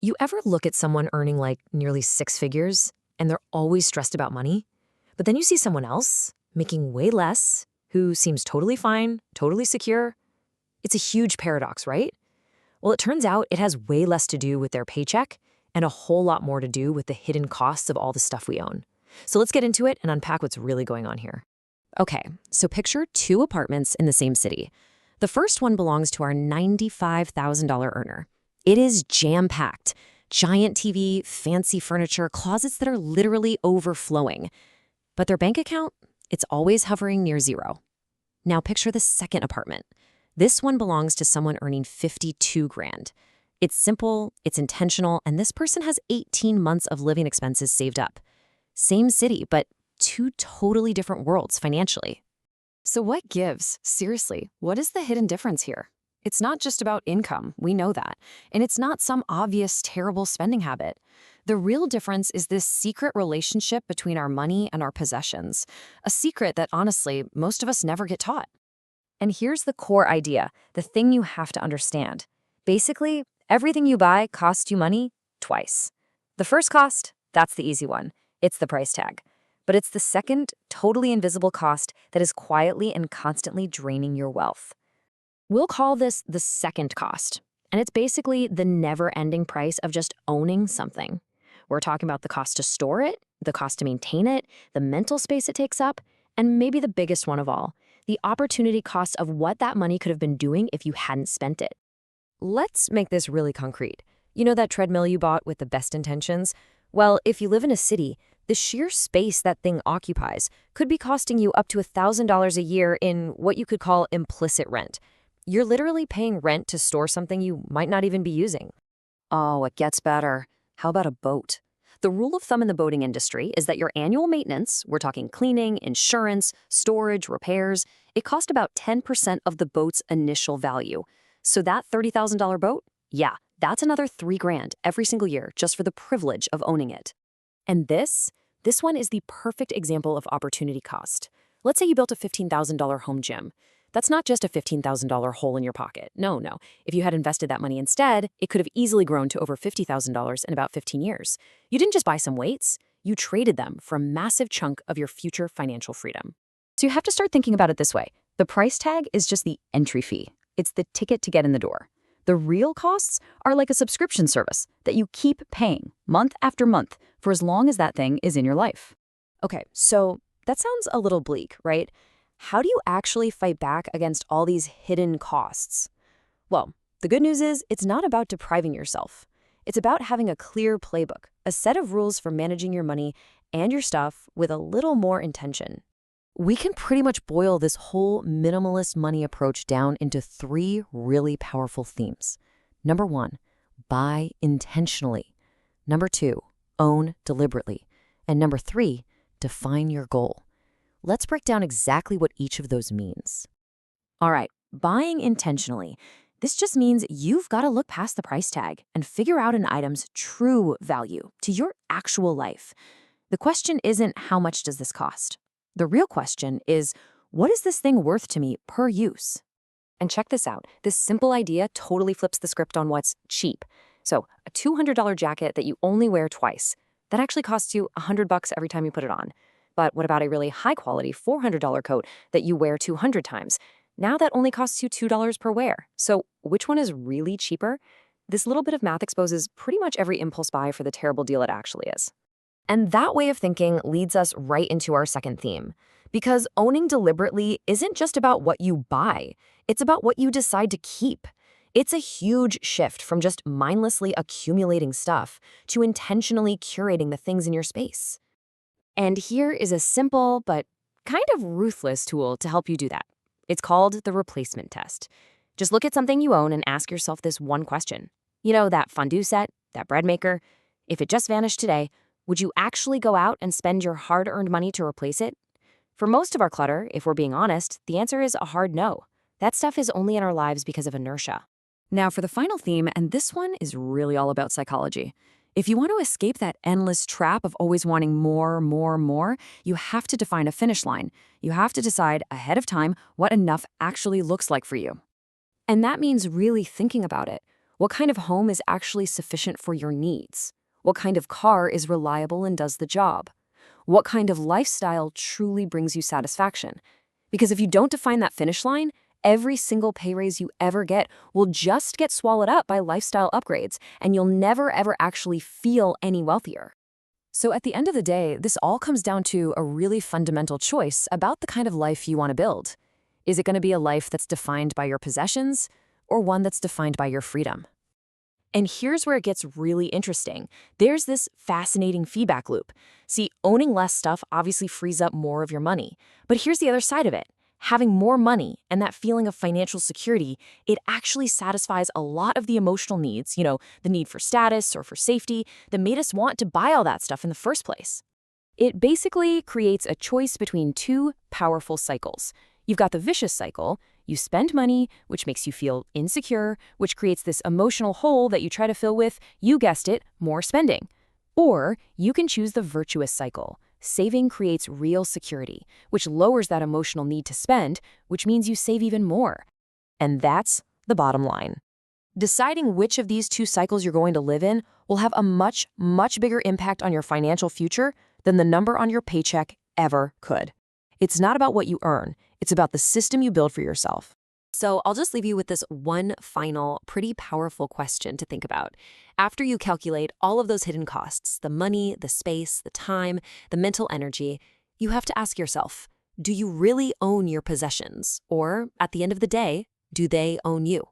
You ever look at someone earning like nearly six figures and they're always stressed about money? But then you see someone else making way less who seems totally fine, totally secure? It's a huge paradox, right? Well, it turns out it has way less to do with their paycheck and a whole lot more to do with the hidden costs of all the stuff we own. So let's get into it and unpack what's really going on here. Okay, so picture two apartments in the same city. The first one belongs to our $95,000 earner. It is jam-packed. Giant TV, fancy furniture, closets that are literally overflowing. But their bank account, it's always hovering near zero. Now picture the second apartment. This one belongs to someone earning 52 grand. It's simple, it's intentional, and this person has 18 months of living expenses saved up. Same city, but two totally different worlds financially. So what gives? Seriously, what is the hidden difference here? It's not just about income, we know that. And it's not some obvious, terrible spending habit. The real difference is this secret relationship between our money and our possessions. A secret that, honestly, most of us never get taught. And here's the core idea, the thing you have to understand. Basically, everything you buy costs you money twice. The first cost, that's the easy one. It's the price tag. But it's the second, totally invisible cost that is quietly and constantly draining your wealth. We'll call this the second cost, and it's basically the never-ending price of just owning something. We're talking about the cost to store it, the cost to maintain it, the mental space it takes up, and maybe the biggest one of all, the opportunity cost of what that money could have been doing if you hadn't spent it. Let's make this really concrete. You know that treadmill you bought with the best intentions? Well, if you live in a city, the sheer space that thing occupies could be costing you up to $1,000 a year in what you could call implicit rent. You're literally paying rent to store something you might not even be using. Oh, it gets better. How about a boat? The rule of thumb in the boating industry is that your annual maintenance, we're talking cleaning, insurance, storage, repairs, it costs about 10% of the boat's initial value. So that $30,000 boat? Yeah, that's another $3 grand every single year just for the privilege of owning it. And this one is the perfect example of opportunity cost. Let's say you built a $15,000 home gym. That's not just a $15,000 hole in your pocket. No. If you had invested that money instead, it could have easily grown to over $50,000 in about 15 years. You didn't just buy some weights, you traded them for a massive chunk of your future financial freedom. So you have to start thinking about it this way. The price tag is just the entry fee. It's the ticket to get in the door. The real costs are like a subscription service that you keep paying month after month for as long as that thing is in your life. Okay, so that sounds a little bleak, right? How do you actually fight back against all these hidden costs? Well, the good news is it's not about depriving yourself. It's about having a clear playbook, a set of rules for managing your money and your stuff with a little more intention. We can pretty much boil this whole minimalist money approach down into three really powerful themes. Number one, buy intentionally. Number two, own deliberately. And number three, define your goal. Let's break down exactly what each of those means. All right, buying intentionally. This just means you've got to look past the price tag and figure out an item's true value to your actual life. The question isn't how much does this cost? The real question is, what is this thing worth to me per use? And check this out. This simple idea totally flips the script on what's cheap. So a $200 jacket that you only wear twice, that actually costs you $100 every time you put it on. But what about a really high-quality $400 coat that you wear 200 times? Now that only costs you $2 per wear. So which one is really cheaper? This little bit of math exposes pretty much every impulse buy for the terrible deal it actually is. And that way of thinking leads us right into our second theme. Because owning deliberately isn't just about what you buy. It's about what you decide to keep. It's a huge shift from just mindlessly accumulating stuff to intentionally curating the things in your space. And here is a simple but kind of ruthless tool to help you do that. It's called the replacement test. Just look at something you own and ask yourself this one question. You know, that fondue set, that bread maker, if it just vanished today, would you actually go out and spend your hard-earned money to replace it? For most of our clutter, if we're being honest, the answer is a hard no. That stuff is only in our lives because of inertia. Now for the final theme, and this one is really all about psychology. If you want to escape that endless trap of always wanting more, you have to define a finish line. You have to decide ahead of time what enough actually looks like for you. And that means really thinking about it. What kind of home is actually sufficient for your needs? What kind of car is reliable and does the job? What kind of lifestyle truly brings you satisfaction? Because if you don't define that finish line, every single pay raise you ever get will just get swallowed up by lifestyle upgrades, and you'll never ever actually feel any wealthier. So at the end of the day, this all comes down to a really fundamental choice about the kind of life you want to build. Is it going to be a life that's defined by your possessions or one that's defined by your freedom? And here's where it gets really interesting. There's this fascinating feedback loop. See, owning less stuff obviously frees up more of your money. But here's the other side of it. Having more money and that feeling of financial security, it actually satisfies a lot of the emotional needs, the need for status or for safety, that made us want to buy all that stuff in the first place. It basically creates a choice between two powerful cycles. You've got the vicious cycle. You spend money, which makes you feel insecure, which creates this emotional hole that you try to fill with, you guessed it, more spending. Or you can choose the virtuous cycle. Saving creates real security, which lowers that emotional need to spend, which means you save even more. And that's the bottom line. Deciding which of these two cycles you're going to live in will have a much, much bigger impact on your financial future than the number on your paycheck ever could. It's not about what you earn. It's about the system you build for yourself. So I'll just leave you with this one final, pretty powerful question to think about. After you calculate all of those hidden costs, the money, the space, the time, the mental energy, you have to ask yourself, do you really own your possessions? Or, at the end of the day, do they own you?